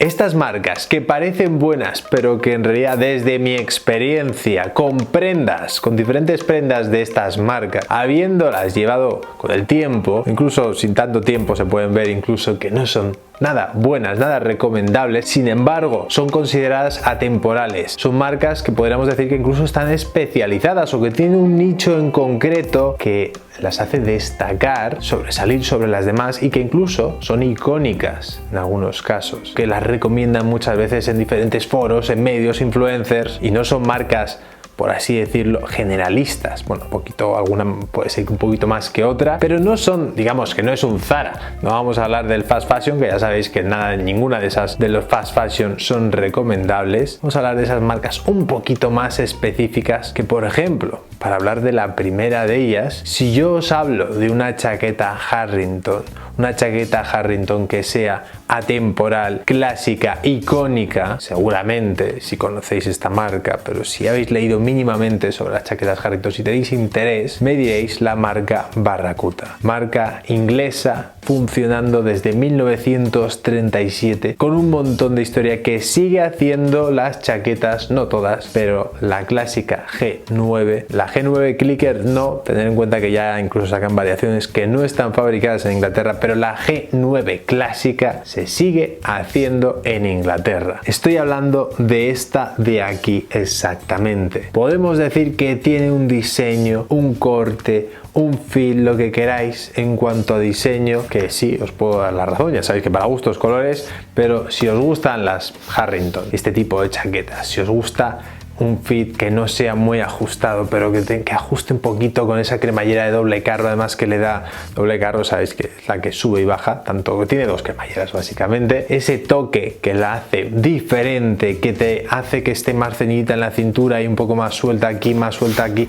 Estas marcas que parecen buenas, pero que en realidad desde mi experiencia con prendas, con diferentes prendas de estas marcas, habiéndolas llevado con el tiempo, incluso sin tanto tiempo se pueden ver incluso que no son nada buenas, nada recomendables, sin embargo son consideradas atemporales. Son marcas que podríamos decir que incluso están especializadas o que tienen un nicho en concreto que las hace destacar, sobresalir sobre las demás y que incluso son icónicas en algunos casos, que las recomiendan muchas veces en diferentes foros, en medios, influencers, y no son marcas, por así decirlo, generalistas. Bueno, un poquito, alguna puede ser un poquito más que otra, pero no son, digamos que no es un Zara. No vamos a hablar del fast fashion, que ya sabéis que nada, ninguna de esas de los fast fashion son recomendables. Vamos a hablar de esas marcas un poquito más específicas que, por ejemplo, para hablar de la primera de ellas, si yo os hablo de una chaqueta Harrington que sea atemporal, clásica, icónica, seguramente si conocéis esta marca, pero si habéis leído mínimamente sobre las chaquetas Harrington, si tenéis interés, me diréis la marca Barracuda, marca inglesa funcionando desde 1937 con un montón de historia, que sigue haciendo las chaquetas, no todas, pero la clásica G9, la G9 Clicker no, tener en cuenta que ya incluso sacan variaciones que no están fabricadas en Inglaterra, pero la G9 clásica se sigue haciendo en Inglaterra. Estoy hablando de esta de aquí exactamente. Podemos decir que tiene un diseño, un corte, un fit, lo que queráis en cuanto a diseño, que sí, os puedo dar la razón, ya sabéis que para gustos colores, pero si os gustan las Harrington, este tipo de chaquetas, si os gusta un fit que no sea muy ajustado, pero que ajuste un poquito con esa cremallera de doble carro, además que le da doble carro, sabéis que es la que sube y baja, tanto que tiene dos cremalleras básicamente, ese toque que la hace diferente, que te hace que esté más ceñidita en la cintura y un poco más suelta aquí,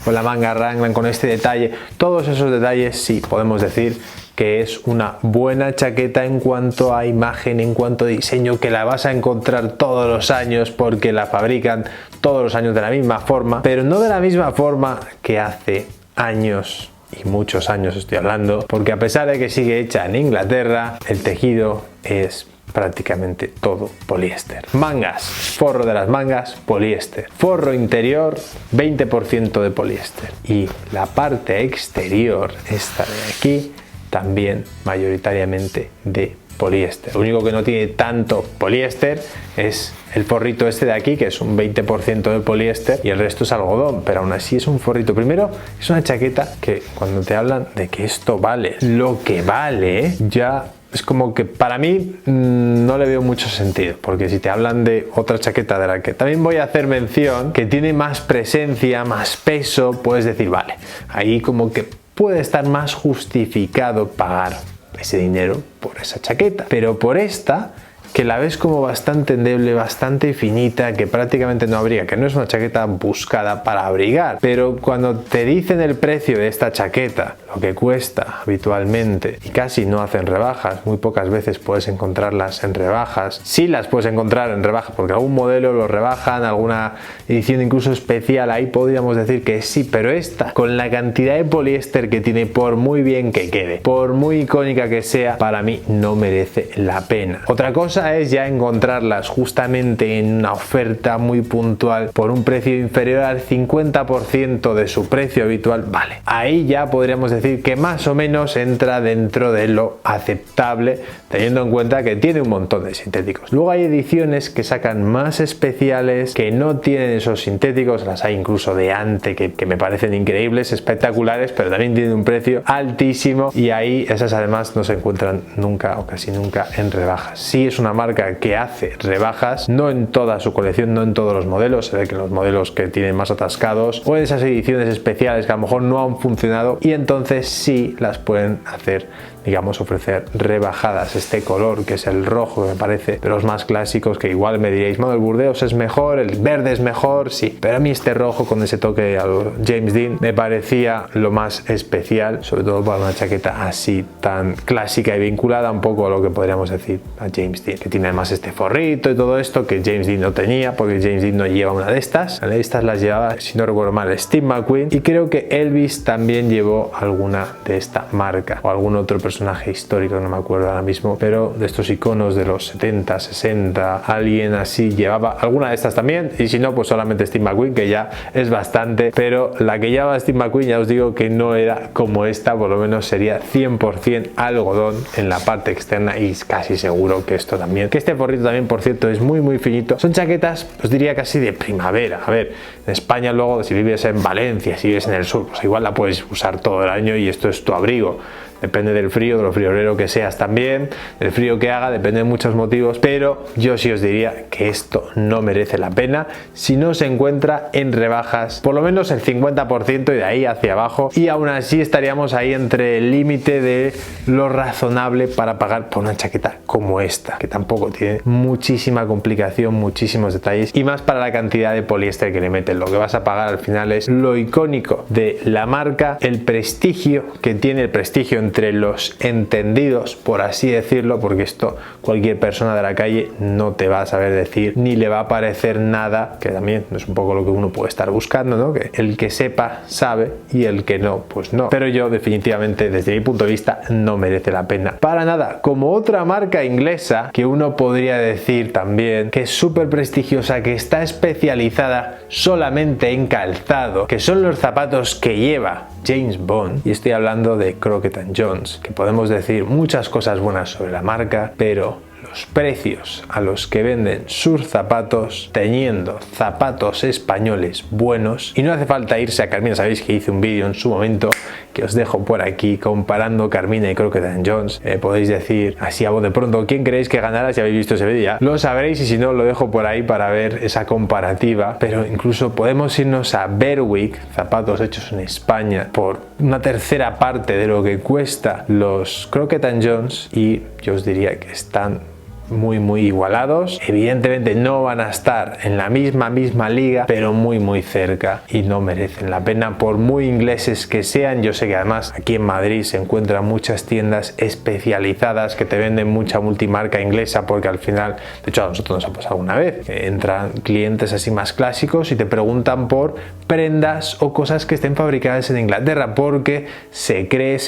con la manga raglan, con este detalle, todos esos detalles sí podemos decir que es una buena chaqueta en cuanto a imagen, en cuanto a diseño, que la vas a encontrar todos los años porque la fabrican todos los años de la misma forma, pero no de la misma forma que hace años, y muchos años estoy hablando, porque a pesar de que sigue hecha en Inglaterra, el tejido es prácticamente todo poliéster. Mangas, forro de las mangas, poliéster. Forro interior, 20% de poliéster. Y la parte exterior, esta de aquí, también mayoritariamente de poliéster. Lo único que no tiene tanto poliéster es el forrito este de aquí, que es un 20% de poliéster, y el resto es algodón, pero aún así es un forrito. Primero, es una chaqueta que cuando te hablan de que esto vale lo que vale, ya es como que para mí no le veo mucho sentido, porque si te hablan de otra chaqueta de la que también voy a hacer mención, que tiene más presencia, más peso, puedes decir, vale, ahí como que puede estar más justificado pagar ese dinero por esa chaqueta, pero por esta, que la ves como bastante endeble, bastante finita, que prácticamente no abriga, que no es una chaqueta buscada para abrigar, pero cuando te dicen el precio de esta chaqueta, lo que cuesta habitualmente, y casi no hacen rebajas, muy pocas veces puedes encontrarlas en rebajas, sí las puedes encontrar en rebajas porque algún modelo lo rebajan, alguna edición incluso especial, ahí podríamos decir que sí, pero esta, con la cantidad de poliéster que tiene, por muy bien que quede, por muy icónica que sea, para mí no merece la pena. Otra cosa es ya encontrarlas justamente en una oferta muy puntual por un precio inferior al 50% de su precio habitual, vale, ahí ya podríamos decir que más o menos entra dentro de lo aceptable, teniendo en cuenta que tiene un montón de sintéticos. Luego hay ediciones que sacan más especiales, que no tienen esos sintéticos, las hay incluso de ante que me parecen increíbles, espectaculares, pero también tienen un precio altísimo, y ahí esas además no se encuentran nunca o casi nunca en rebajas. Sí es una marca que hace rebajas, no en toda su colección, no en todos los modelos, se ve que los modelos que tienen más atascados o en esas ediciones especiales que a lo mejor no han funcionado, y entonces sí las pueden hacer, digamos, ofrecer rebajadas. Este color que es el rojo, que me parece de los más clásicos, que igual me diréis, no, el Burdeos es mejor, el verde es mejor, sí, pero a mí este rojo con ese toque al James Dean me parecía lo más especial, sobre todo para una chaqueta así tan clásica y vinculada un poco a lo que podríamos decir a James Dean, que tiene además este forrito y todo esto que James Dean no tenía, porque James Dean no lleva una de estas. De estas las llevaba, si no recuerdo mal, Steve McQueen, y creo que Elvis también llevó alguna de esta marca o algún otro personaje personaje histórico, no me acuerdo ahora mismo, pero de estos iconos de los 70, 60, alguien así llevaba alguna de estas también, y si no, pues solamente Steve McQueen, que ya es bastante, pero la que llevaba Steve McQueen ya os digo que no era como esta, por lo menos sería 100% algodón en la parte externa, y casi seguro que esto también, que este forrito también, por cierto, es muy finito. Son chaquetas, os diría casi de primavera. A ver, en España luego, si vives en Valencia, si vives en el sur, pues igual la puedes usar todo el año y esto es tu abrigo. Depende del frío, de lo friolero que seas también, del frío que haga, depende de muchos motivos, pero yo sí os diría que esto no merece la pena si no se encuentra en rebajas, por lo menos el 50% y de ahí hacia abajo, y aún así estaríamos ahí entre el límite de lo razonable para pagar por una chaqueta como esta, que tampoco tiene muchísima complicación, muchísimos detalles, y más para la cantidad de poliéster que le meten. Lo que vas a pagar al final es lo icónico de la marca, el prestigio que tiene, el prestigio entre los entendidos, por así decirlo, porque esto cualquier persona de la calle no te va a saber decir ni le va a parecer nada, que también es un poco lo que uno puede estar buscando, ¿no? Que el que sepa sabe y el que no, pues no. Pero yo definitivamente, desde mi punto de vista, no merece la pena para nada. Como otra marca inglesa que uno podría decir también que es súper prestigiosa, que está especializada solamente en calzado, que son los zapatos que lleva James Bond, y estoy hablando de Crockett & Jones, que podemos decir muchas cosas buenas sobre la marca, pero los precios a los que venden sus zapatos, teniendo zapatos españoles buenos, y no hace falta irse a Carmina, sabéis que hice un vídeo en su momento que os dejo por aquí comparando Carmina y Crockett & Jones, podéis decir así a voz de pronto quién creéis que ganará. Si habéis visto ese vídeo ya lo sabréis, y si no, lo dejo por ahí para ver esa comparativa. Pero incluso podemos irnos a Berwick, zapatos hechos en España, por una tercera parte de lo que cuesta los Crockett & Jones, y yo os diría que están muy igualados. Evidentemente no van a estar en la misma liga, pero muy cerca, y no merecen la pena por muy ingleses que sean. Yo sé que además aquí en Madrid se encuentran muchas tiendas especializadas que te venden mucha multimarca inglesa, porque al final, de hecho a nosotros nos ha pasado una vez, que entran clientes así más clásicos y te preguntan por prendas o cosas que estén fabricadas en Inglaterra, porque se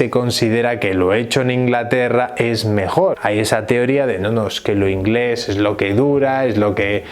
considera que lo hecho en Inglaterra es mejor. Hay esa teoría de no, es que lo inglés es lo que dura, es lo que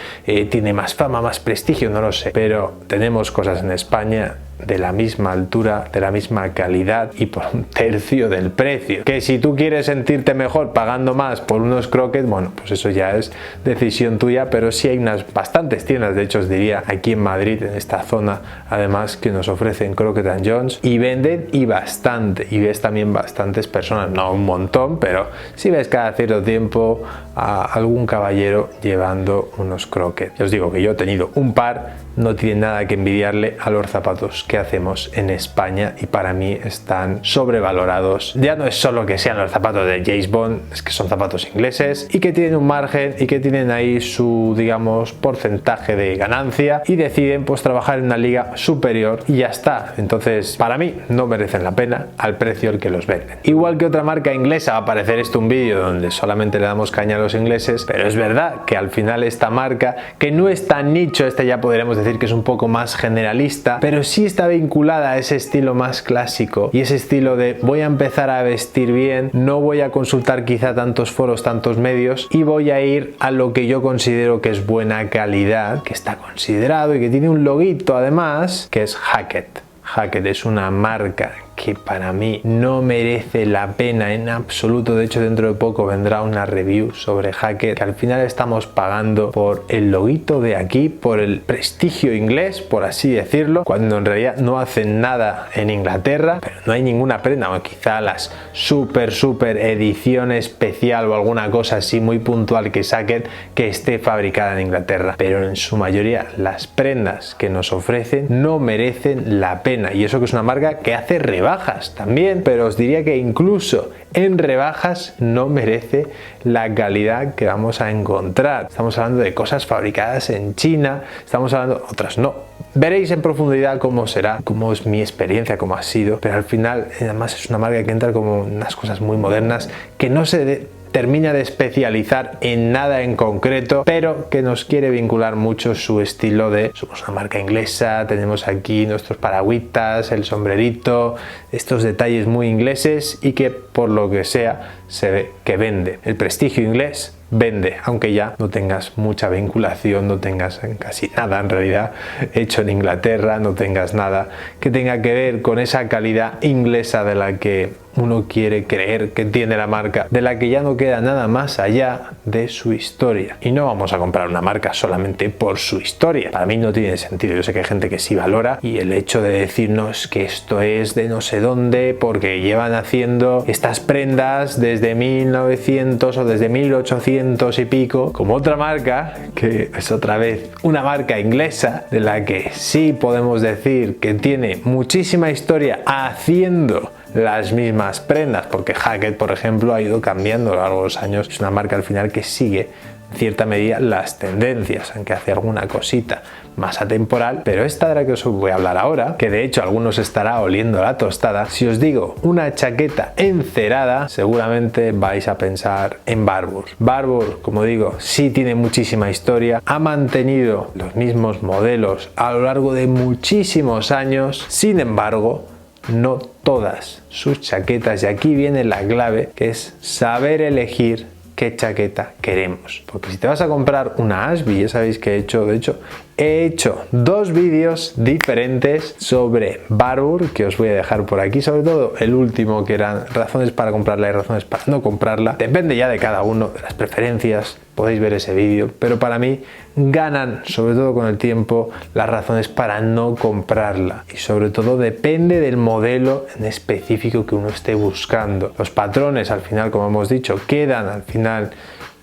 tiene más fama, más prestigio, no lo sé, pero tenemos cosas en España de la misma altura, de la misma calidad y por un tercio del precio. Que si tú quieres sentirte mejor pagando más por unos Crockett, bueno, pues eso ya es decisión tuya, pero sí hay unas bastantes tiendas, de hecho os diría aquí en Madrid, en esta zona, además, que nos ofrecen Crockett & Jones y venden, y bastante, y ves también bastantes personas, no un montón, pero sí ves cada cierto tiempo a algún caballero llevando unos Crockett. Ya os digo que yo he tenido un par, no tiene nada que envidiarle a los zapatos que hacemos en España, y para mí están sobrevalorados. Ya no es solo que sean los zapatos de James Bond, es que son zapatos ingleses y que tienen un margen y que tienen ahí su, digamos, porcentaje de ganancia, y deciden pues trabajar en una liga superior y ya está. Entonces para mí no merecen la pena al precio al que los venden. Igual que otra marca inglesa, va a aparecer esto un vídeo donde solamente le damos caña a los ingleses, pero es verdad que al final esta marca, que no es tan nicho, este ya podremos decir que es un poco más generalista, pero sí está vinculada a ese estilo más clásico, y ese estilo de voy a empezar a vestir bien, no voy a consultar quizá tantos foros, tantos medios, y voy a ir a lo que yo considero que es buena calidad, que está considerado y que tiene un loguito además, que es Hackett. Hackett es una marca que para mí no merece la pena en absoluto. De hecho, dentro de poco vendrá una review sobre Hackett, que al final estamos pagando por el loguito de aquí, por el prestigio inglés, por así decirlo, cuando en realidad no hacen nada en Inglaterra, pero no hay ninguna prenda, o quizá las super edición especial o alguna cosa así muy puntual que saquen que esté fabricada en Inglaterra, pero en su mayoría las prendas que nos ofrecen no merecen la pena, y eso que es una marca que hace rebajas también, pero os diría que incluso en rebajas no merece la calidad que vamos a encontrar. Estamos hablando de cosas fabricadas en China, estamos hablando, otras no. Veréis en profundidad cómo será, cómo es mi experiencia, cómo ha sido, pero al final además es una marca que entra como unas cosas muy modernas que no se termina de especializar en nada en concreto, pero que nos quiere vincular mucho su estilo de somos una marca inglesa, tenemos aquí nuestros paragüitas, el sombrerito, estos detalles muy ingleses y que por lo que sea se ve que vende. El prestigio inglés vende, aunque ya no tengas mucha vinculación, no tengas casi nada en realidad hecho en Inglaterra, no tengas nada que tenga que ver con esa calidad inglesa de la que uno quiere creer que tiene la marca, de la que ya no queda nada más allá de su historia. Y no vamos a comprar una marca solamente por su historia. Para mí no tiene sentido. Yo sé que hay gente que sí valora, y el hecho de decirnos que esto es de no sé dónde porque llevan haciendo estas prendas desde 1900 o desde 1800 y pico, como otra marca que es otra vez una marca inglesa de la que sí podemos decir que tiene muchísima historia haciendo las mismas prendas, porque Hackett, por ejemplo, ha ido cambiando a lo largo de los años. Es una marca al final que sigue en cierta medida las tendencias, aunque hace alguna cosita más atemporal. Pero esta de la que os voy a hablar ahora, que de hecho a algunos estará oliendo la tostada, si os digo una chaqueta encerada, seguramente vais a pensar en Barbour. Barbour, como digo, sí tiene muchísima historia, ha mantenido los mismos modelos a lo largo de muchísimos años. Sin embargo, no todas sus chaquetas, y aquí viene la clave, que es saber elegir qué chaqueta queremos. Porque si te vas a comprar una Ashby, ya sabéis que he hecho dos vídeos diferentes sobre Barbour, que os voy a dejar por aquí, sobre todo el último, que eran razones para comprarla y razones para no comprarla. Depende ya de cada uno, de las preferencias, podéis ver ese vídeo, pero para mí ganan, sobre todo con el tiempo, las razones para no comprarla, y sobre todo depende del modelo en específico que uno esté buscando. Los patrones, al final, como hemos dicho, quedan al final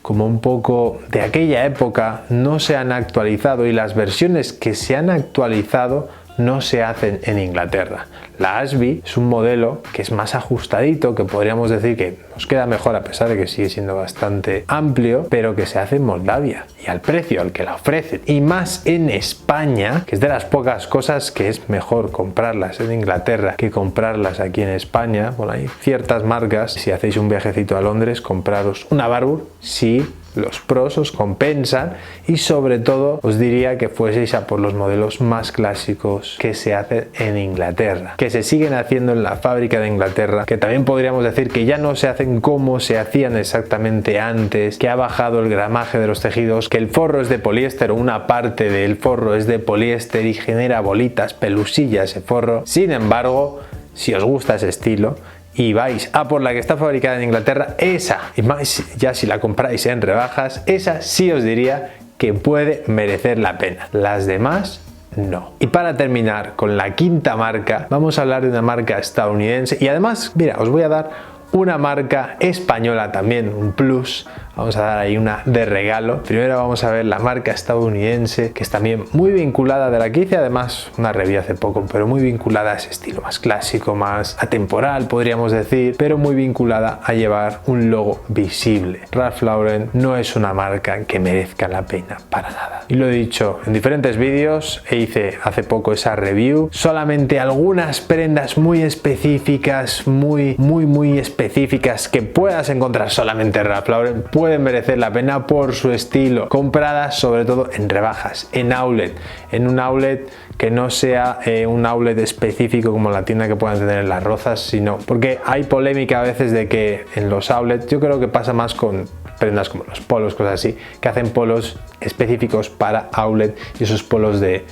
como un poco de aquella época, no se han actualizado, y las versiones que se han actualizado no se hacen en Inglaterra. La Ashby es un modelo que es más ajustadito, que podríamos decir que nos queda mejor, a pesar de que sigue siendo bastante amplio, pero que se hace en Moldavia, y al precio al que la ofrecen, y más en España, que es de las pocas cosas que es mejor comprarlas en Inglaterra que comprarlas aquí en España. Bueno, hay ciertas marcas, si hacéis un viajecito a Londres, compraros una Barbour, sí, los pros os compensan, y sobre todo os diría que fueseis a por los modelos más clásicos que se hacen en Inglaterra, que se siguen haciendo en la fábrica de Inglaterra, que también podríamos decir que ya no se hacen como se hacían exactamente antes, que ha bajado el gramaje de los tejidos, que el forro es de poliéster, o una parte del forro es de poliéster, y genera bolitas, pelusillas ese forro. Sin embargo, si os gusta ese estilo y vais a por la que está fabricada en Inglaterra, esa, y más ya si la compráis en rebajas, esa sí os diría que puede merecer la pena. Las demás no. Y para terminar con la quinta marca, vamos a hablar de una marca estadounidense, y además, mira, os voy a dar una marca española también, un plus. Vamos a dar ahí una de regalo. Primero vamos a ver la marca estadounidense, que es también muy vinculada, de la que hice además una review hace poco, pero muy vinculada a ese estilo más clásico, más atemporal, podríamos decir, pero muy vinculada a llevar un logo visible. Ralph Lauren no es una marca que merezca la pena para nada. Y lo he dicho en diferentes vídeos, e hice hace poco esa review. Solamente algunas prendas muy específicas, muy específicas, que puedas encontrar solamente en Ralph Lauren, pueden merecer la pena por su estilo, compradas sobre todo en rebajas, en outlet, en un outlet que no sea un outlet específico como la tienda que puedan tener en Las Rozas, sino porque hay polémica a veces de que en los outlets, yo creo que pasa más con prendas como los polos, cosas así, que hacen polos específicos para outlet, y esos polos de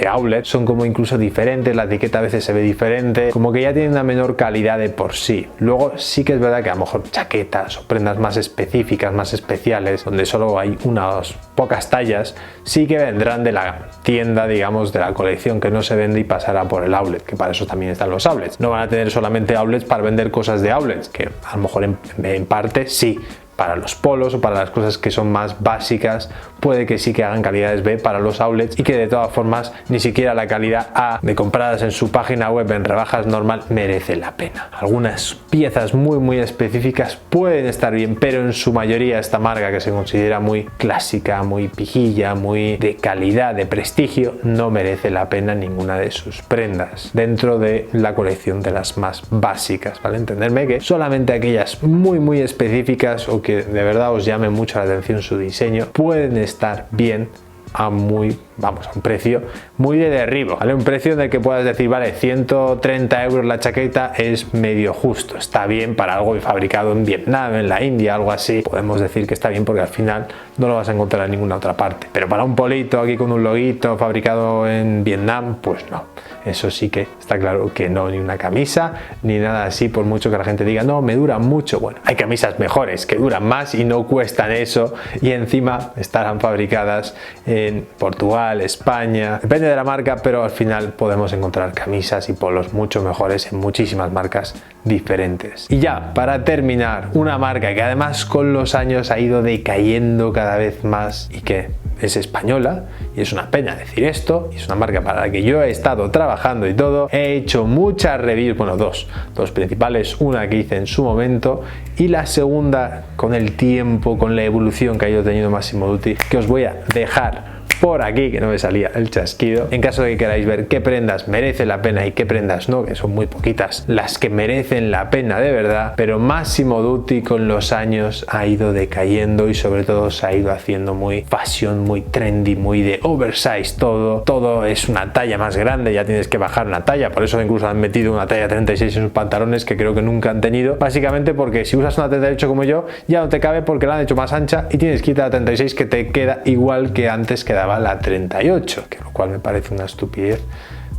outlet son como incluso diferentes, la etiqueta a veces se ve diferente, como que ya tienen una menor calidad de por sí. Luego sí que es verdad que a lo mejor chaquetas o prendas más específicas, más especiales, donde solo hay unas pocas tallas, sí que vendrán de la tienda, digamos, de la colección que no se vende, y pasará por el outlet, que para eso también están los outlets. No van a tener solamente outlets para vender cosas de outlets, que a lo mejor en parte sí, para los polos o para las cosas que son más básicas puede que sí que hagan calidades B para los outlets y que de todas formas ni siquiera la calidad A de compradas en su página web en rebajas normal merece la pena. Algunas piezas muy específicas pueden estar bien, pero en su mayoría esta marca, que se considera muy clásica, muy pijilla, muy de calidad, de prestigio, no merece la pena ninguna de sus prendas dentro de la colección de las más básicas, ¿vale? Entenderme que solamente aquellas muy específicas o que de verdad os llame mucho la atención su diseño pueden estar bien a un precio muy de derribo, ¿vale? Un precio en el que puedas decir, vale, 130 euros la chaqueta es medio justo, está bien para algo fabricado en Vietnam, en la India, algo así, podemos decir que está bien porque al final no lo vas a encontrar en ninguna otra parte, pero para un polito aquí con un loguito fabricado en Vietnam, pues no, eso sí que está claro que no, ni una camisa, ni nada así, por mucho que la gente diga, no, me dura mucho, bueno, hay camisas mejores que duran más y no cuestan eso y encima estarán fabricadas en Portugal, España, depende de la marca, pero al final podemos encontrar camisas y polos mucho mejores en muchísimas marcas diferentes. Y ya, para terminar, una marca que además con los años ha ido decayendo cada vez más y que es española, y es una pena decir esto, y es una marca para la que yo he estado trabajando y todo, he hecho muchas reviews, bueno, dos principales, una que hice en su momento y la segunda con el tiempo, con la evolución que ha ido teniendo Massimo Dutti, que os voy a dejar por aquí, que no me salía el chasquido, en caso de que queráis ver qué prendas merece la pena y qué prendas no, que son muy poquitas las que merecen la pena de verdad, pero Massimo Dutti con los años ha ido decayendo y sobre todo se ha ido haciendo muy fashion, muy trendy, muy de oversize todo es una talla más grande, ya tienes que bajar una talla, por eso incluso han metido una talla 36 en sus pantalones que creo que nunca han tenido, básicamente porque si usas una 38 como yo, ya no te cabe porque la han hecho más ancha y tienes que ir a la 36 que te queda igual que antes quedaba la 38, que lo cual me parece una estupidez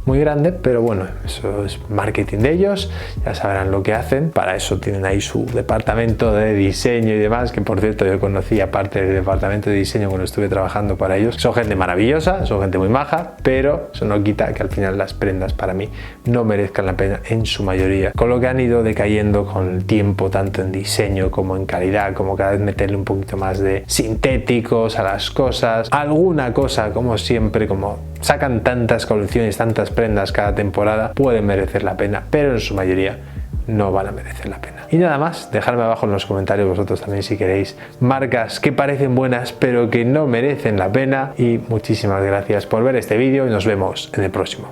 muy grande, pero bueno, eso es marketing de ellos, ya sabrán lo que hacen, para eso tienen ahí su departamento de diseño y demás, que por cierto yo conocí aparte del departamento de diseño cuando estuve trabajando para ellos, son gente maravillosa, son gente muy maja, pero eso no quita que al final las prendas para mí no merezcan la pena en su mayoría, con lo que han ido decayendo con el tiempo, tanto en diseño como en calidad, como cada vez meterle un poquito más de sintéticos a las cosas, alguna cosa como siempre, como sacan tantas colecciones, tantas prendas cada temporada, pueden merecer la pena, pero en su mayoría no van a merecer la pena. Y nada más, dejadme abajo en los comentarios vosotros también si queréis marcas que parecen buenas pero que no merecen la pena, y muchísimas gracias por ver este vídeo y nos vemos en el próximo.